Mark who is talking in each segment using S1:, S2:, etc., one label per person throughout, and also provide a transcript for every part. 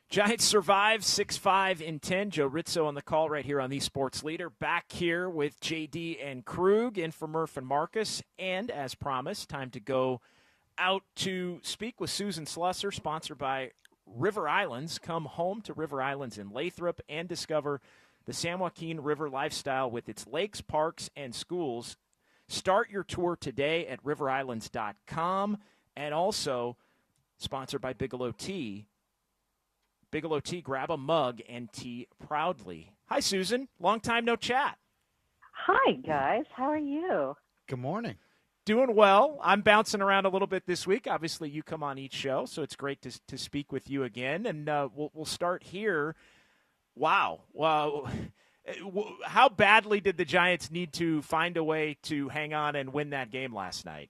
S1: Giants survive 6-5 in 10. Joe Rizzo on the call right here on the Sports Leader. Back here with JD and Krug, in for Murph and Marcus. And as promised, time to go out to speak with Susan Slusser, sponsored by River Islands. Come home to River Islands in Lathrop and discover the San Joaquin River lifestyle with its lakes, parks, and schools. Start your tour today at riverislands.com. And also sponsored by Bigelow Tea. Bigelow Tea, grab a mug and tea proudly. Hi, Susan. Long time no chat.
S2: Hi, guys. How are you?
S3: Good morning.
S1: Doing well. I'm bouncing around a little bit this week. Obviously, you come on each show, so it's great to speak with you again. And we'll start here. Wow. How badly did the Giants need to find a way to hang on and win that game last night?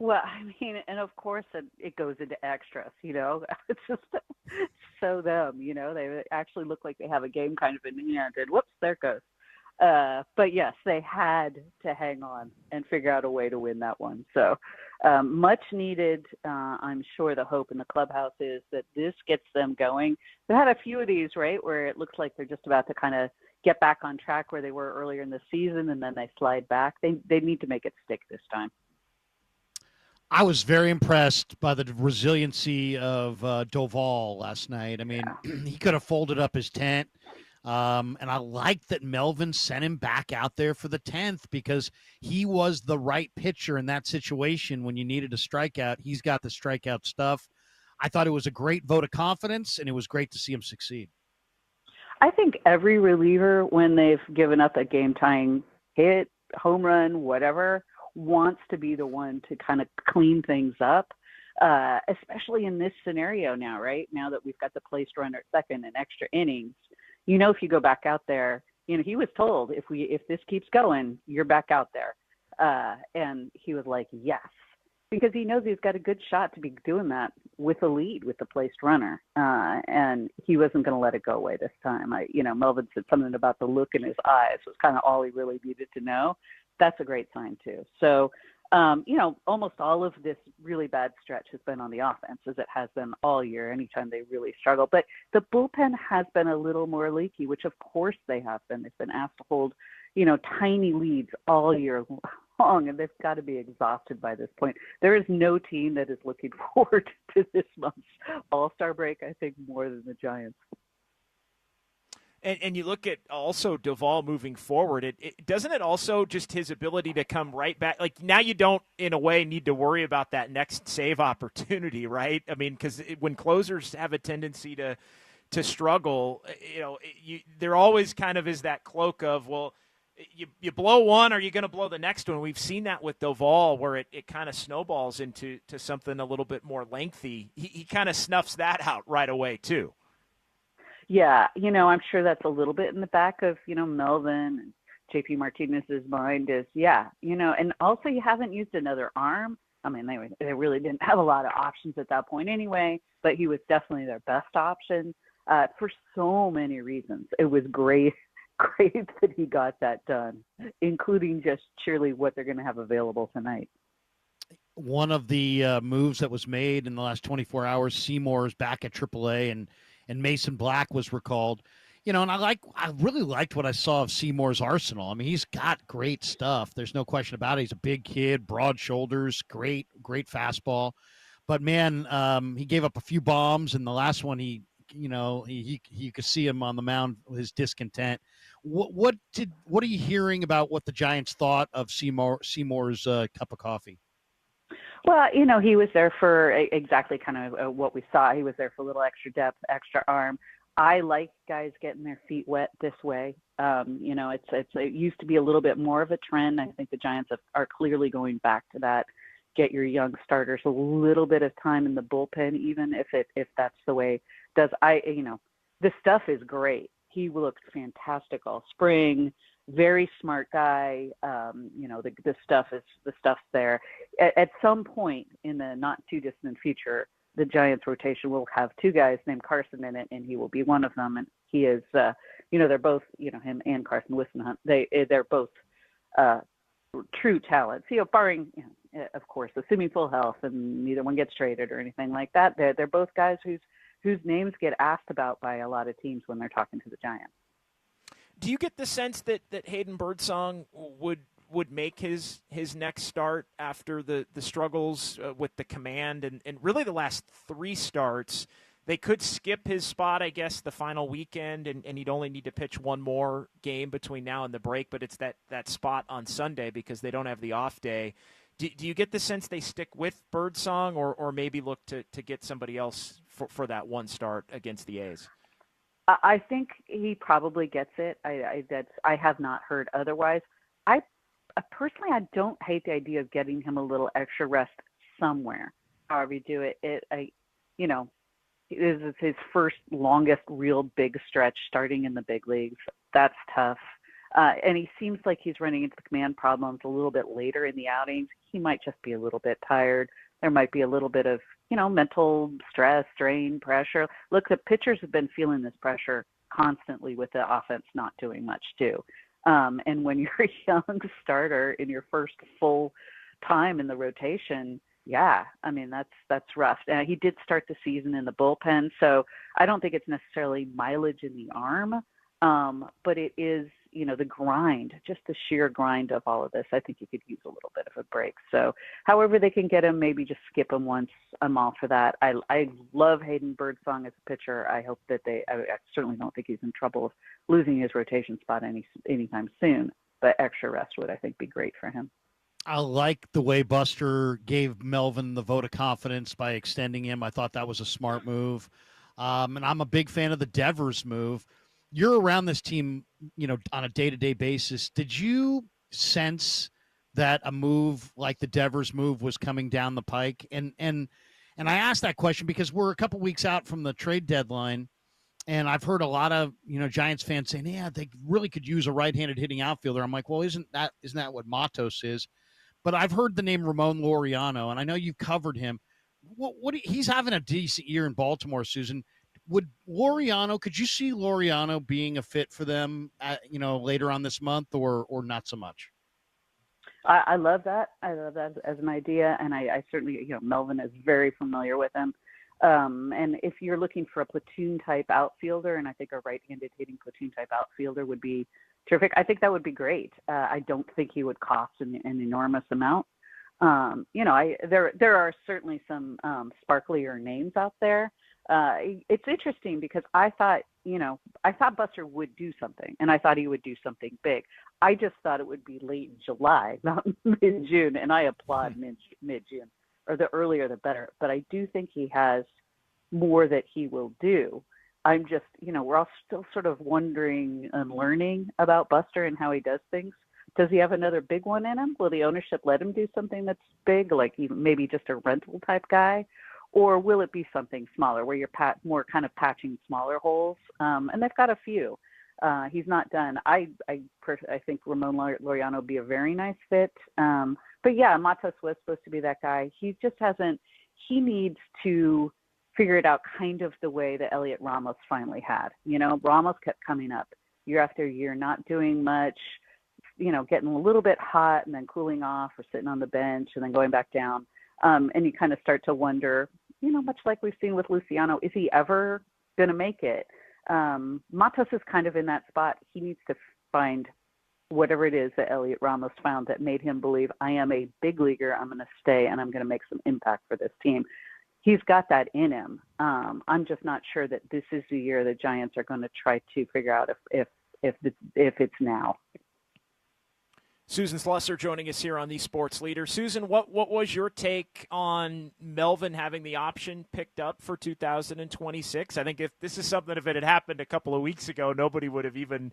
S2: Well, I mean, and of course it goes into extras, It's just so them, They actually look like they have a game kind of in hand, and whoops, there it goes. But yes, they had to hang on and figure out a way to win that one. So much needed. I'm sure the hope in the clubhouse is that this gets them going. They had a few of these, right, where it looks like they're just about to kind of get back on track where they were earlier in the season, and then they slide back. They need to make it stick this time.
S3: I was very impressed by the resiliency of Doval last night. I mean, he could have folded up his tent. And I like that Melvin sent him back out there for the 10th because he was the right pitcher in that situation when you needed a strikeout. He's got the strikeout stuff. I thought it was a great vote of confidence, and it was great to see him succeed.
S2: I think every reliever, when they've given up a game-tying hit, home run, whatever, wants to be the one to kind of clean things up, especially in this scenario now, right? Now that we've got the placed runner at second and extra innings, if you go back out there, he was told if this keeps going, you're back out there. And he was like, yes, because he knows he's got a good shot to be doing that with a lead with the placed runner. And he wasn't going to let it go away this time. Melvin said something about the look in his eyes was kind of all he really needed to know. That's a great sign too. So, almost all of this really bad stretch has been on the offense, as it has been all year, anytime they really struggle. But the bullpen has been a little more leaky, which of course they have been. They've been asked to hold, tiny leads all year long, and they've got to be exhausted by this point. There is no team that is looking forward to this month's All-Star break, I think, more than the Giants.
S1: And you look at also Doval moving forward, doesn't it also just his ability to come right back? Like now you don't, in a way, need to worry about that next save opportunity, right? I mean, because when closers have a tendency to struggle, there always kind of is that cloak of, well, you blow one, are you going to blow the next one? We've seen that with Doval where it kind of snowballs into something a little bit more lengthy. He kind of snuffs that out right away too.
S2: Yeah, I'm sure that's a little bit in the back of, Melvin and JP Martinez's mind is, and also you haven't used another arm. I mean, they really didn't have a lot of options at that point anyway, but he was definitely their best option for so many reasons. It was great that he got that done, including just surely what they're going to have available tonight.
S3: One of the moves that was made in the last 24 hours, Seymour's back at AAA, and Mason Black was recalled. And I really liked what I saw of Seymour's arsenal. I mean, he's got great stuff. There's no question about it. He's a big kid, broad shoulders, great fastball. But man, he gave up a few bombs, and the last one you could see him on the mound, his discontent. What are you hearing about what the Giants thought of Seymour's cup of coffee?
S2: Well, he was there for exactly kind of what we saw. He was there for a little extra depth, extra arm. I like guys getting their feet wet this way. It used to be a little bit more of a trend. I think the Giants are clearly going back to that. Get your young starters a little bit of time in the bullpen, even if that's the way. The stuff is great. He looked fantastic all spring. Very smart guy. The stuff's there. At some point in the not too distant future, the Giants rotation will have two guys named Carson in it, and he will be one of them. And he is, they're both, him and Carson Wissenhunt. They're both true talents. Barring, of course, assuming full health and neither one gets traded or anything like that. They're both guys whose whose names get asked about by a lot of teams when they're talking to the Giants.
S1: Do you get the sense that Hayden Birdsong would make his next start after the struggles with the command and really the last 3 starts? They could skip his spot, I guess, the final weekend, and he'd only need to pitch one more game between now and the break, but it's that spot on Sunday because they don't have the off day. Do you get the sense they stick with Birdsong or maybe look to get somebody else for that one start against the A's?
S2: I think he probably gets it. I have not heard otherwise. I personally, I don't hate the idea of getting him a little extra rest somewhere. However you do it, this is his first longest real big stretch starting in the big leagues. That's tough. And he seems like he's running into the command problems a little bit later in the outings. He might just be a little bit tired. There might be a little bit of, mental stress, strain, pressure. Look, the pitchers have been feeling this pressure constantly with the offense not doing much too. And when you're a young starter in your first full time in the rotation, yeah, I mean, that's rough. He did start the season in the bullpen, so I don't think it's necessarily mileage in the arm, but it is, the grind, just the sheer grind of all of this. I think he could use a little bit of a break. So however they can get him, maybe just skip him once. I'm all for that. I love Hayden Birdsong as a pitcher. I hope that I certainly don't think he's in trouble of losing his rotation spot anytime soon, but extra rest would, I think, be great for him.
S3: I like the way Buster gave Melvin the vote of confidence by extending him. I thought that was a smart move. And I'm a big fan of the Devers move. You're around this team, on a day-to-day basis. Did you sense that a move like the Devers move was coming down the pike? And I asked that question because we're a couple weeks out from the trade deadline, and I've heard a lot of, Giants fans saying, yeah, they really could use a right-handed hitting outfielder. I'm like, well, isn't that what Matos is? But I've heard the name Ramon Laureano, and I know you've covered him. He's having a decent year in Baltimore, Susan. Could you see Laureano being a fit for them, later on this month, or not so much?
S2: I love that. I love that as an idea, and I certainly, Melvin is very familiar with him. And if you're looking for a platoon-type outfielder, and I think a right-handed hitting platoon-type outfielder would be terrific, I think that would be great. I don't think he would cost an enormous amount. There are certainly some sparklier names out there. It's interesting because I thought Buster would do something, and I thought he would do something big. I just thought it would be late July, not mid-June, and I applaud mid-June, or the earlier the better. But I do think he has more that he will do. I'm just, we're all still sort of wondering and learning about Buster and how he does things. Does he have another big one in him? Will the ownership let him do something that's big, like maybe just a rental type guy? Or will it be something smaller where you're more kind of patching smaller holes? And they've got a few. He's not done. I think Ramon Laureano would be a very nice fit. But yeah, Matos was supposed to be that guy. He just hasn't. He needs to figure it out kind of the way that Elliot Ramos finally had. Ramos kept coming up year after year, not doing much, getting a little bit hot and then cooling off or sitting on the bench and then going back down. And you kind of start to wonder, much like we've seen with Luciano, is he ever going to make it? Matos is kind of in that spot. He needs to find whatever it is that Elliot Ramos found that made him believe, I am a big leaguer, I'm going to stay, and I'm going to make some impact for this team. He's got that in him. I'm just not sure that this is the year the Giants are going to try to figure out if it's now.
S1: Susan Slusser joining us here on the Sports Leader. Susan, what was your take on Melvin having the option picked up for 2026? I think if this is something, if it had happened a couple of weeks ago, nobody would have even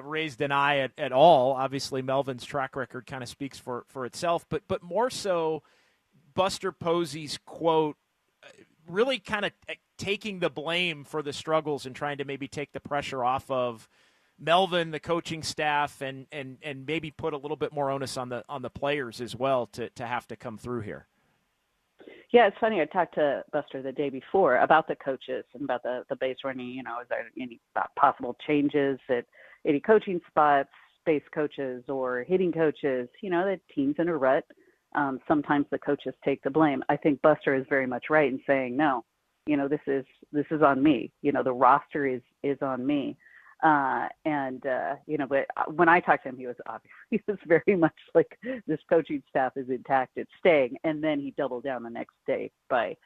S1: raised an eye at all. Obviously, Melvin's track record kind of speaks for itself, but more so, Buster Posey's quote really kind of taking the blame for the struggles and trying to maybe take the pressure off of Melvin, the coaching staff, and maybe put a little bit more onus on the players as well to have to come through here.
S2: Yeah, it's funny. I talked to Buster the day before about the coaches and about the base running. Is there any possible changes at any coaching spots, base coaches or hitting coaches? The team's in a rut. Sometimes the coaches take the blame. I think Buster is very much right in saying, no, this is on me. The roster is on me. But when I talked to him, he was very much like, this coaching staff is intact, it's staying. And then he doubled down the next day by,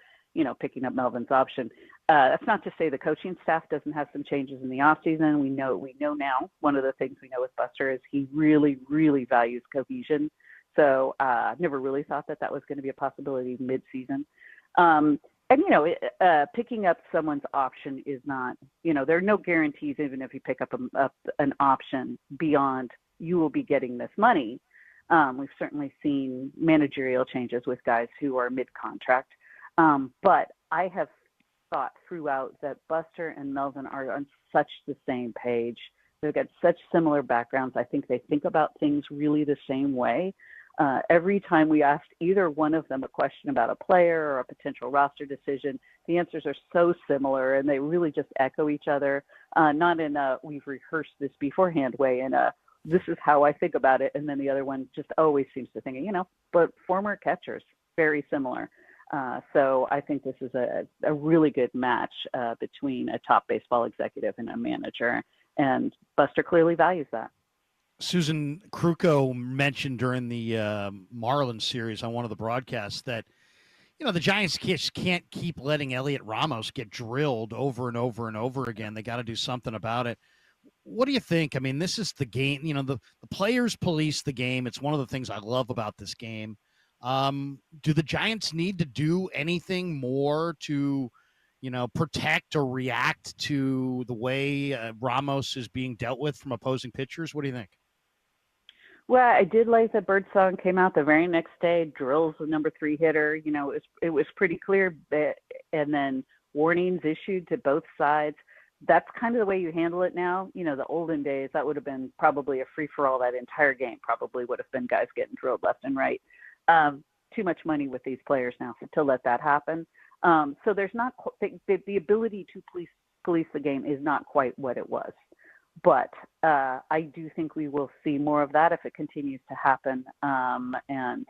S2: picking up Melvin's option. That's not to say the coaching staff doesn't have some changes in the offseason. We know now, one of the things we know with Buster is he really, really values cohesion. So never really thought that was going to be a possibility mid-season. Picking up someone's option is not, there are no guarantees, even if you pick up an option beyond you will be getting this money. We've certainly seen managerial changes with guys who are mid-contract. But I have thought throughout that Buster and Melvin are on such the same page. They've got such similar backgrounds. I think they think about things really the same way. Every time we asked either one of them a question about a player or a potential roster decision, the answers are so similar, and they really just echo each other, not in a we've rehearsed this beforehand way, in a this is how I think about it, and then the other one just always seems to think, but former catchers, very similar. So I think this is a really good match between a top baseball executive and a manager, and Buster clearly values that.
S3: Susan Kruko mentioned during the Marlins series on one of the broadcasts that, the Giants just can't keep letting Elliot Ramos get drilled over and over and over again. They got to do something about it. What do you think? I mean, this is the game. The players police the game. It's one of the things I love about this game. Do the Giants need to do anything more to, protect or react to the way Ramos is being dealt with from opposing pitchers? What do you think?
S2: Well, I did like that Birdsong came out the very next day, drills the number 3 hitter. It was pretty clear, and then warnings issued to both sides. That's kind of the way you handle it now. The olden days, that would have been probably a free-for-all. That entire game probably would have been guys getting drilled left and right. Too much money with these players now to let that happen. So there's not the ability to police the game is not quite what it was. But I do think we will see more of that if it continues to happen. And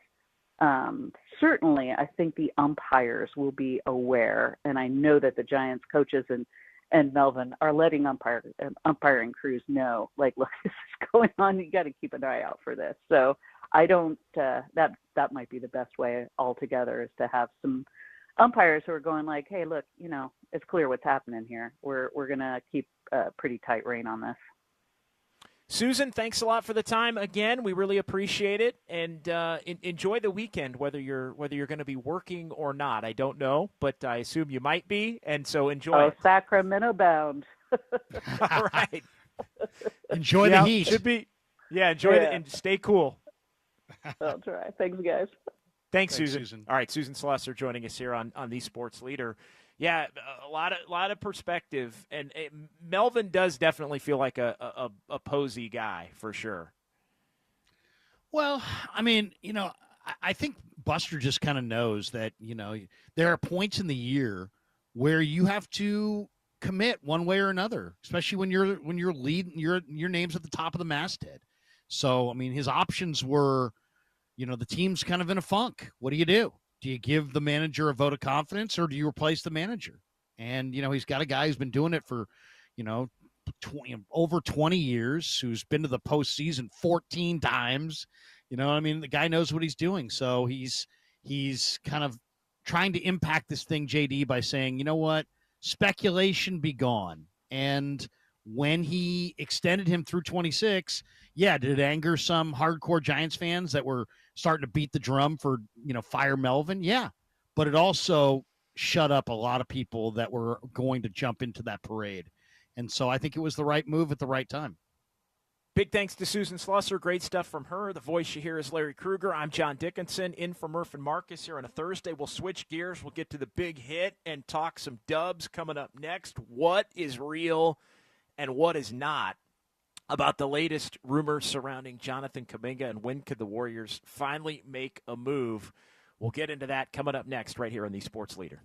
S2: certainly, I think the umpires will be aware. And I know that the Giants coaches and Melvin are letting umpiring crews know, like, look, this is going on. You got to keep an eye out for this. So I don't. That might be the best way altogether, is to have some umpires who are going like, hey, look, it's clear what's happening here. We're going to keep a pretty tight rein on this.
S1: Susan, thanks a lot for the time again. We really appreciate it, and enjoy the weekend, whether you're going to be working or not. I don't know, but I assume you might be, and so enjoy it.
S2: Sacramento bound.
S1: All right.
S3: Enjoy the heat.
S1: Should be. Yeah, enjoy it and stay cool.
S2: I'll try. Thanks, guys.
S1: Thanks, Susan. All right, Susan Slusser joining us here on the Sports Leader. Yeah, a lot of perspective, and Melvin does definitely feel like a Posey guy for sure.
S3: Well, I mean, I think Buster just kind of knows that there are points in the year where you have to commit one way or another, especially when you're leading your name's at the top of the masthead. So I mean, his options were, the team's kind of in a funk. What do you do? Do you give the manager a vote of confidence, or do you replace the manager? And, he's got a guy who's been doing it for, over 20 years, who's been to the postseason 14 times. The guy knows what he's doing. So he's kind of trying to impact this thing, JD, by saying, you know what, speculation be gone. And when he extended him through 26, did it anger some hardcore Giants fans that were starting to beat the drum for, fire Melvin? Yeah. But it also shut up a lot of people that were going to jump into that parade. And so I think it was the right move at the right time.
S1: Big thanks to Susan Slusser. Great stuff from her. The voice you hear is Larry Krueger. I'm John Dickinson, in for Murph and Marcus here on a Thursday. We'll switch gears. We'll get to the big hit and talk some Dubs coming up next. What is real and what is not about the latest rumors surrounding Jonathan Kuminga, and when could the Warriors finally make a move? We'll get into that coming up next right here on the Sports Leader.